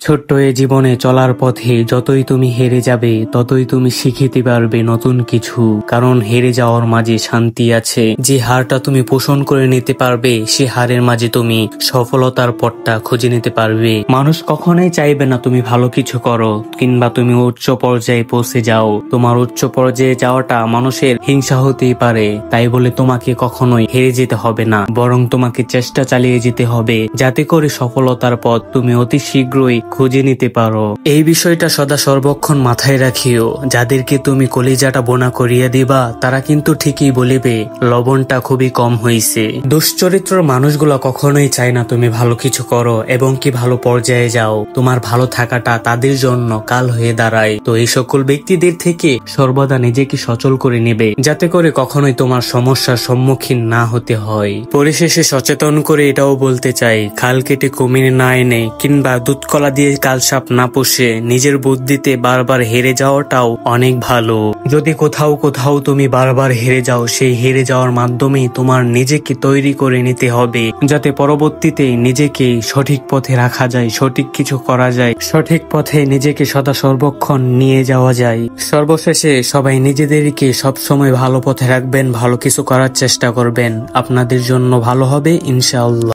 ছোট্ট এ জীবনে চলার পথে যতই তুমি হেরে যাবে ততই তুমি শিখিতে পারবে নতুন কিছু, কারণ হেরে যাওয়ার মাঝে শান্তি আছে। যে হারটা তুমি পোষণ করে নিতে পারবে সে হারের মাঝে তুমি সফলতার পথটা খুঁজে নিতে পারবে। মানুষ কখনোই চাইবে না তুমি ভালো কিছু করো কিংবা তুমি উচ্চ পর্যায়ে পৌঁছে যাও। তোমার উচ্চ পর্যায়ে যাওয়াটা মানুষের হিংসা হতেই পারে, তাই বলে তোমাকে কখনোই হেরে যেতে হবে না, বরং তোমাকে চেষ্টা চালিয়ে যেতে হবে যাতে করে সফলতার পথ তুমি অতি শীঘ্রই খুঁজে নিতে পারো। এই বিষয়টা সদা সর্বক্ষণ মাথায় রাখিও। যাদেরকে তুমি কলিজাটা বোনা করিয়া দিবা তারা কিন্তু ঠিকই বলিবে লবণটা খুবই কম হয়েছে। দুশ্চরিত্র মানুষগুলো কখনোই চায় না তুমি ভালো কিছু করো এবং কি ভালো পর্যায়ে যাও। তোমার ভালো থাকাটা তাদের জন্য কাল হয়ে দাঁড়ায়। তো এই সকল ব্যক্তিদের থেকে সর্বদা নিজেকে সচল করে নেবে যাতে করে কখনোই তোমার সমস্যার সম্মুখীন না হতে হয়। পরিশেষে সচেতন করে এটাও বলতে চাই, খাল কেটে কুমির না এনে কিংবা দুধকলা দিয়ে কালসাপ না পুষে নিজের বুদ্ধিতে বারবার হেরে যাওয়াটাও অনেক ভালো। যদি কোথাও তুমি বারবার হেরে যাও, সেই হেরে যাওয়ার মাধ্যমেই তোমার নিজেকে তৈরি করে নিতে হবে যাতে পরবর্তীতে নিজেকে সঠিক পথে রাখা যায়, সঠিক কিছু করা যায়, সঠিক পথে নিজেকে সদা সর্বক্ষণ নিয়ে যাওয়া যায়। সর্বশেষে সবাই নিজেদেরকে সবসময় ভালো পথে রাখবেন, ভালো কিছু করার চেষ্টা করবেন, আপনাদের জন্য ভালো হবে ইনশাআল্লাহ।